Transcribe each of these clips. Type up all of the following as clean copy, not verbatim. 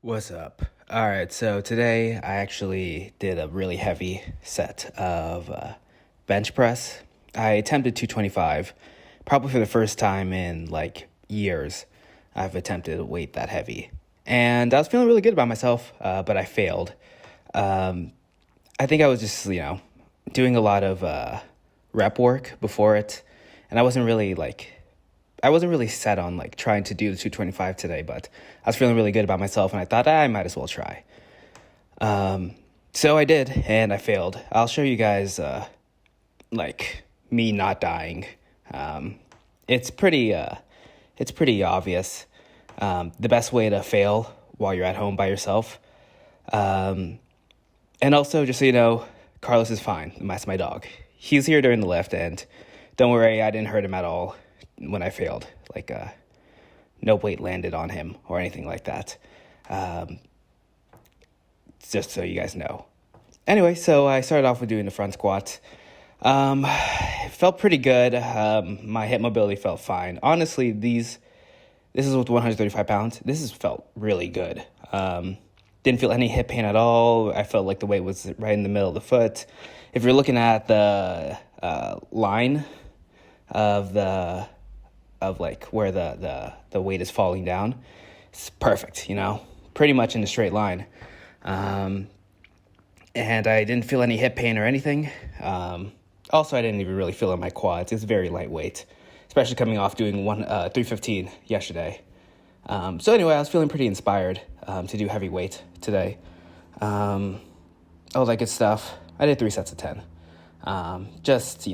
What's up? All right, so today I actually did a really heavy set of bench press. I attempted 225, probably for the first time in like years. I've attempted a weight that heavy, and I was feeling really good about myself, but I failed. Um, I think I was just doing a lot of rep work before it, and I wasn't really set on like trying to do the 225 today, but I was feeling really good about myself and I thought I might as well try. So I did and I failed. I'll show you guys like me not dying. Um, it's pretty it's pretty obvious. The best way to fail while you're at home by yourself. Um, and also, just so you know, Carlos is fine. That's my dog. He's here during the lift, and don't worry, I didn't hurt him at all when I failed. No weight landed on him or anything like that. Um, just so you guys know. Anyway, so I started off with doing the front squat. It felt pretty good. My hip mobility felt fine. Honestly, this is with 135 pounds. This has felt really good. Didn't feel any hip pain at all. I felt like the weight was right in the middle of the foot. If you're looking at the line of like where the weight is falling down, it's perfect, pretty much in a straight line. And I didn't feel any hip pain or anything. Also, I didn't even really feel in my quads. It's very lightweight, especially coming off doing 315 yesterday. So anyway, I was feeling pretty inspired to do heavy weight today. All that good stuff. I did 3 sets of 10. Just,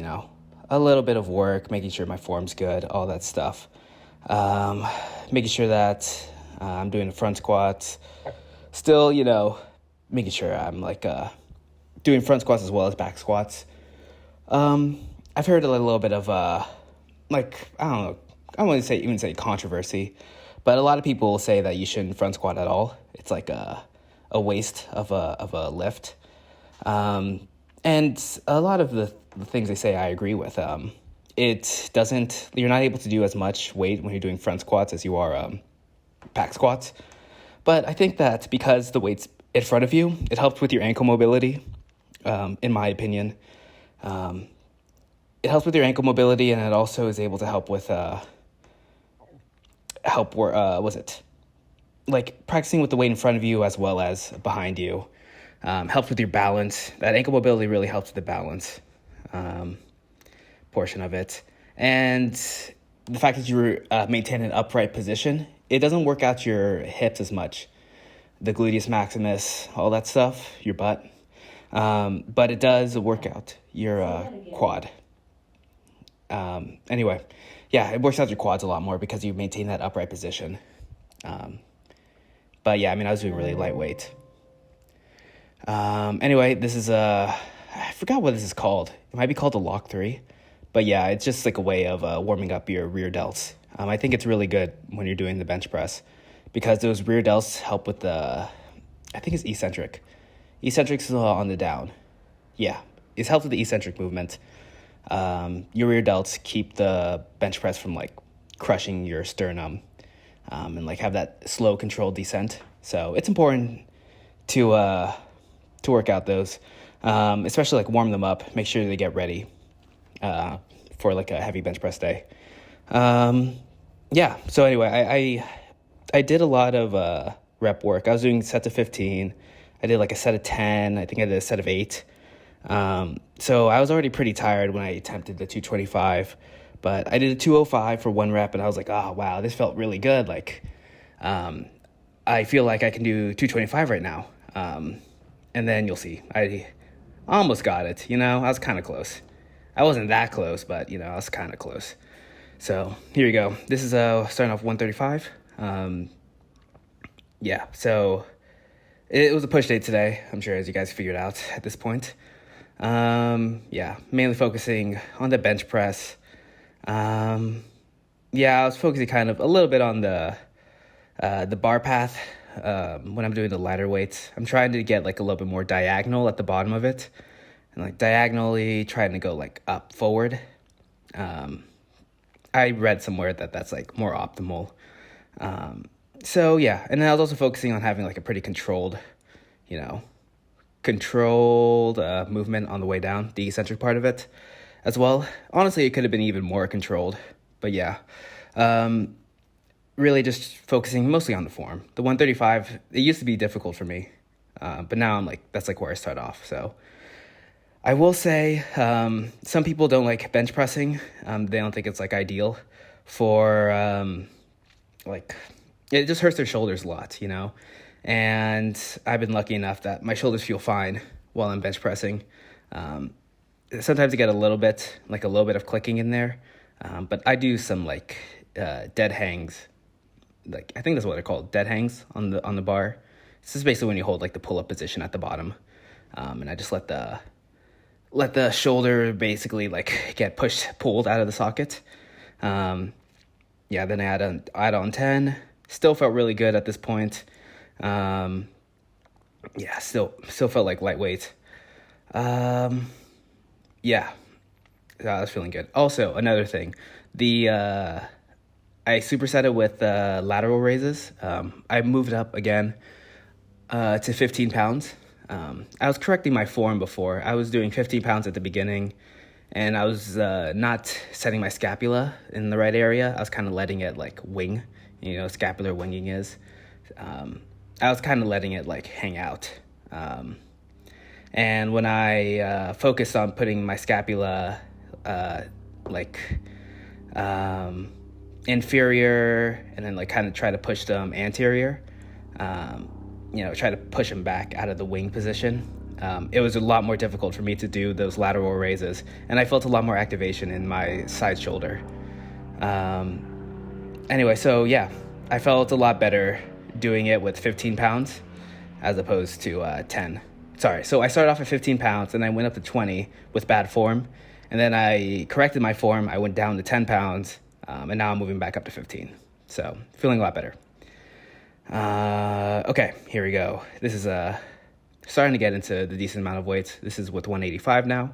a little bit of work, making sure my form's good, all that stuff. Making sure that I'm doing the front squats. Still, making sure I'm doing front squats as well as back squats. I've heard a little bit of I don't know, I wouldn't even say controversy, but a lot of people say that you shouldn't front squat at all. It's like a waste of a lift. And a lot of the things they say I agree with. You're not able to do as much weight when you're doing front squats as you are back squats. But I think that because the weight's in front of you, it helps with your ankle mobility, in my opinion. It helps with your ankle mobility, and it also is able to help with like practicing with the weight in front of you as well as behind you. Helps with your balance. That ankle mobility really helps with the balance portion of it. And the fact that you maintain an upright position, it doesn't work out your hips as much. The gluteus maximus, all that stuff, your butt. But it does work out your quad. Anyway, yeah, it works out your quads a lot more because you maintain that upright position. But yeah, I was doing really lightweight. Anyway, this is I forgot what this is called. It might be called a lock 3. But yeah, it's just like a way of warming up your rear delts. I think it's really good when you're doing the bench press because those rear delts help with I think it's eccentric. Eccentric's on the down. Yeah, it helps with the eccentric movement. Your rear delts keep the bench press from like crushing your sternum and like have that slow controlled descent. So it's important to work out those, especially like warm them up, make sure they get ready for like a heavy bench press day. Yeah, so anyway, I did a lot of rep work. I was doing sets of 15. I did like a set of 10. I think I did a set of 8. So I was already pretty tired when I attempted the 225, but I did a 205 for 1 rep, and I was like, oh, wow, this felt really good. I feel like I can do 225 right now. And then you'll see, I almost got it, I was kind of close. I wasn't that close, but, I was kind of close. So here you go. This is starting off 135. Yeah, so it was a push day today, I'm sure, as you guys figured out at this point. Yeah, mainly focusing on the bench press. Yeah, I was focusing kind of a little bit on the bar path. When I'm doing the lighter weights, I'm trying to get like a little bit more diagonal at the bottom of it, and like diagonally trying to go like up forward. I read somewhere that that's like more optimal. So yeah, and then I was also focusing on having like a pretty controlled, you know, controlled movement on the way down, the eccentric part of it as well. Honestly, it could have been even more controlled, but yeah. Really just focusing mostly on the form. The 135, it used to be difficult for me, but now I'm like, that's like where I start off. So I will say, some people don't like bench pressing. They don't think it's like ideal for, like, it just hurts their shoulders a lot, you know? And I've been lucky enough that my shoulders feel fine while I'm bench pressing. Sometimes you get a little bit of clicking in there. But I do some like, dead hangs. Like, I think that's what they're called, dead hangs on the bar. This is basically when you hold like the pull-up position at the bottom. And I just let the shoulder basically like get pulled out of the socket. Then I add on 10. Still felt really good at this point. Still felt like lightweight. I was feeling good. Also, another thing, I superset it with lateral raises. I moved up again to 15 pounds. I was correcting my form before. I was doing 15 pounds at the beginning, and I was not setting my scapula in the right area. I was kind of letting it like wing, scapular winging is. I was kind of letting it like hang out. And when I focused on putting my scapula inferior and then like kind of try to push them anterior, try to push them back out of the wing position. It was a lot more difficult for me to do those lateral raises, and I felt a lot more activation in my side shoulder. Anyway, so yeah, I felt a lot better doing it with 15 pounds as opposed to 10. Sorry, so I started off at 15 pounds and I went up to 20 with bad form, and then I corrected my form. I went down to 10 pounds, and now I'm moving back up to 15. So feeling a lot better. Okay, here we go. This is starting to get into the decent amount of weights. This is with 185 now.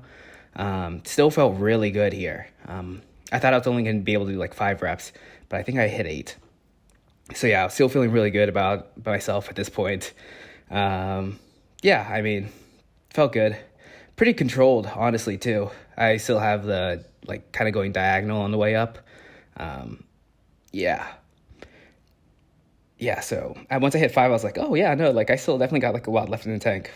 Still felt really good here. I thought I was only going to be able to do like 5 reps, but I think I hit 8. So yeah, I'm still feeling really good about myself at this point. Felt good. Pretty controlled, honestly, too. I still have the like kind of going diagonal on the way up. So once I hit 5, I was like, oh yeah, no, like I still definitely got like a lot left in the tank.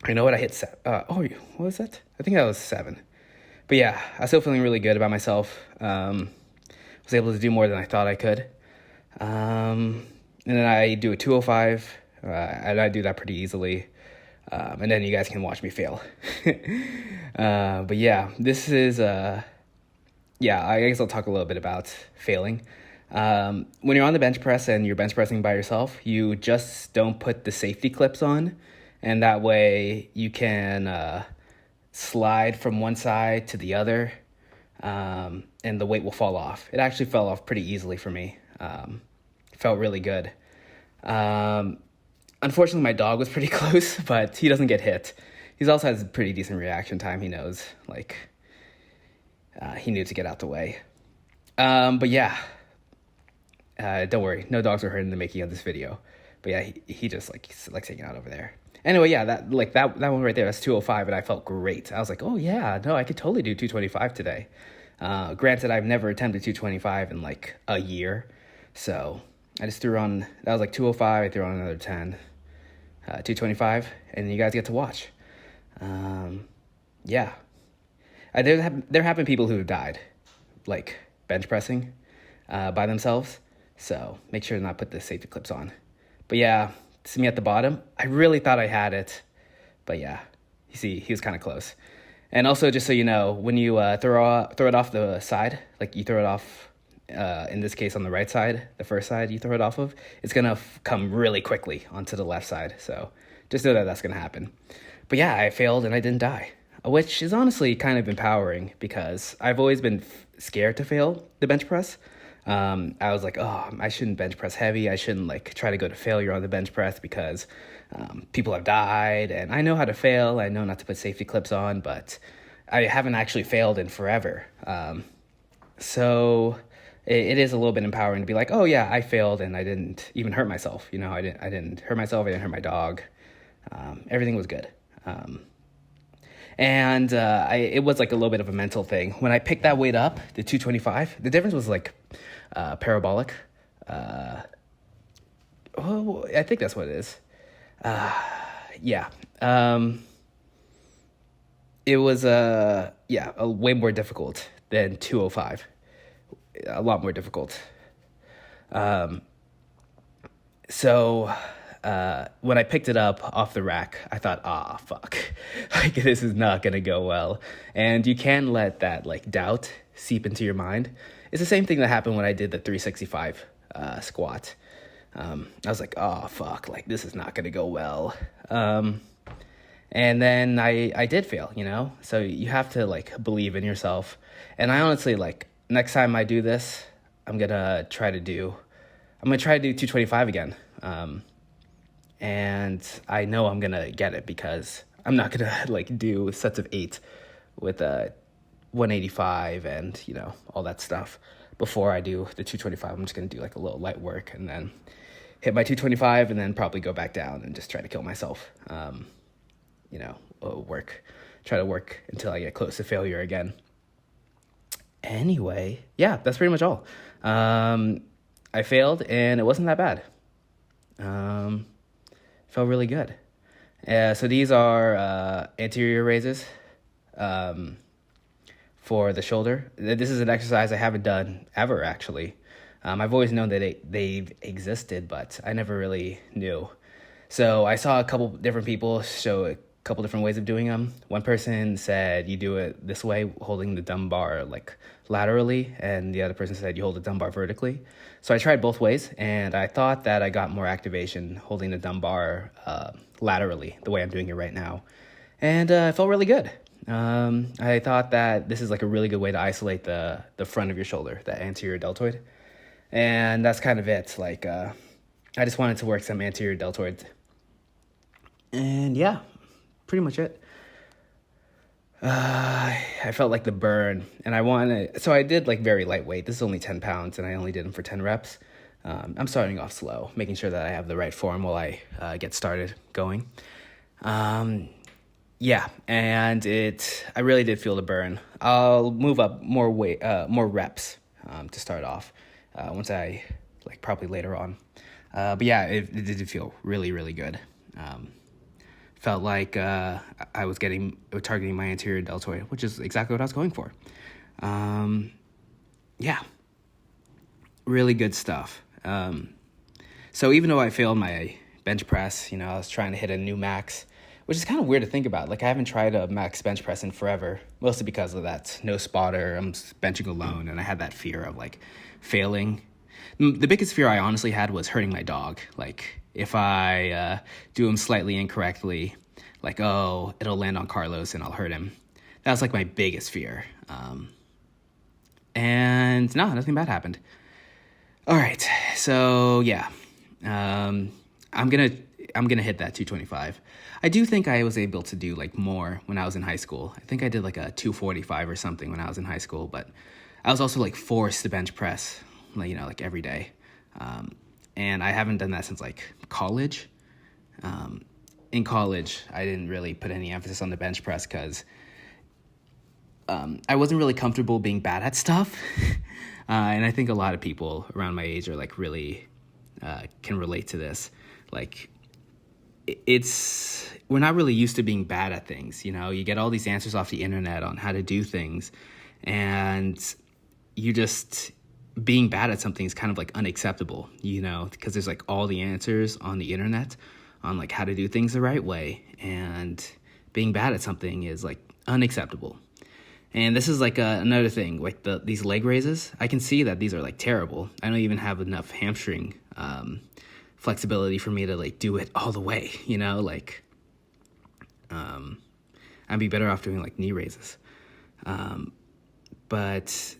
You know what? I hit what was that? I think that was 7. But yeah, I was still feeling really good about myself. Was able to do more than I thought I could. And then I do a 205, and I do that pretty easily. And then you guys can watch me fail. But yeah, this is, I guess I'll talk a little bit about failing. When you're on the bench press and you're bench pressing by yourself, you just don't put the safety clips on, and that way you can slide from one side to the other, and the weight will fall off. It actually fell off pretty easily for me. Felt really good. Unfortunately, my dog was pretty close, but he doesn't get hit. He also has a pretty decent reaction time. He knows, he knew to get out the way. But yeah, don't worry, no dogs were hurt in the making of this video. But yeah, he just he's hanging out over there. Anyway, yeah, that one right there, that's 205, and I felt great. I was like, oh yeah, no, I could totally do 225 today. Granted, I've never attempted 225 in like a year, so I just threw on, that was like 205, I threw on another 10, 225, and you guys get to watch. There have been people who have died, like bench pressing by themselves, so make sure to not put the safety clips on. But yeah, see me at the bottom, I really thought I had it, but yeah, you see, he was kind of close. And also, just so you know, when you throw it off the side, like you throw it off, in this case on the right side, the first side you throw it off of, it's going to come really quickly onto the left side. So just know that that's going to happen. But yeah, I failed and I didn't die, which is honestly kind of empowering because I've always been scared to fail the bench press. I was like, oh, I shouldn't bench press heavy. I shouldn't try to go to failure on the bench press because people have died and I know how to fail. I know not to put safety clips on, but I haven't actually failed in forever. So it is a little bit empowering to be like, oh yeah, I failed and I didn't even hurt myself. I didn't hurt myself. I didn't hurt my dog. Everything was good. And it was like a little bit of a mental thing. When I picked that weight up, the 225, the difference was like parabolic. Oh, I think that's what it is. Yeah. It was a way more difficult than 205. A lot more difficult. So when I picked it up off the rack, I thought, fuck, like this is not gonna go well. And you can let that like doubt seep into your mind. It's the same thing that happened when I did the 365 squat. I was like, oh fuck, like this is not gonna go well. And then I did fail, so you have to like believe in yourself. And I honestly, like, next time I do this, I'm gonna try to do 225 again. And I know I'm gonna get it because I'm not gonna like do sets of 8 with a 185 and all that stuff before I do the 225. I'm just gonna do like a little light work and then hit my 225 and then probably go back down and just try to kill myself. Try to work until I get close to failure again. Anyway, yeah, that's pretty much all. I failed and it wasn't that bad. Felt really good. So these are anterior raises for the shoulder. This is an exercise I haven't done ever, actually. I've always known that they've existed, but I never really knew. So I saw a couple different people show a couple different ways of doing them. One person said you do it this way, holding the dumb bar like laterally, and the other person said you hold the dumb bar vertically. So I tried both ways, and I thought that I got more activation holding the dumb bar laterally, the way I'm doing it right now. And it felt really good. I thought that this is like a really good way to isolate the front of your shoulder, the anterior deltoid. And that's kind of it. Like, I just wanted to work some anterior deltoids. And yeah, pretty much it. I felt like the burn, and so I did like very lightweight. This is only 10 pounds, and I only did them for 10 reps. I'm starting off slow, making sure that I have the right form while I get started going. Yeah, and I really did feel the burn. I'll move up more weight, more reps to start off once I, like, probably later on. But yeah, it did feel really, really good. Felt like I was targeting my anterior deltoid, which is exactly what I was going for. Yeah, really good stuff. So even though I failed my bench press, I was trying to hit a new max, which is kind of weird to think about. Like, I haven't tried a max bench press in forever, mostly because of that no spotter. I'm benching alone, and I had that fear of like failing. The biggest fear I honestly had was hurting my dog. Like, if I do him slightly incorrectly, like, oh, it'll land on Carlos and I'll hurt him. That was like my biggest fear. And no, nothing bad happened. All right, so yeah, I'm gonna hit that 225. I do think I was able to do like more when I was in high school. I think I did like a 245 or something when I was in high school, but I was also like forced to bench press, like every day. And I haven't done that since like college. In college, I didn't really put any emphasis on the bench press because I wasn't really comfortable being bad at stuff. And I think a lot of people around my age are like really can relate to this. Like, we're not really used to being bad at things. You get all these answers off the internet on how to do things, and being bad at something is kind of like unacceptable, because there's like all the answers on the internet on like how to do things the right way, and being bad at something is like unacceptable. And this is like another thing, like these leg raises. I can see that these are like terrible. I don't even have enough hamstring flexibility for me to like do it all the way, like I'd be better off doing like knee raises. But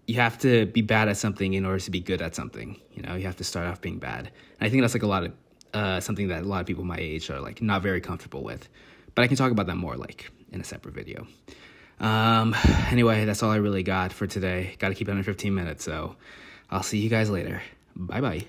you have to be bad at something in order to be good at something. You have to start off being bad. And I think that's like a lot of something that a lot of people my age are like not very comfortable with. But I can talk about that more like in a separate video. Anyway, that's all I really got for today. Got to keep it under 15 minutes, so I'll see you guys later. Bye-bye.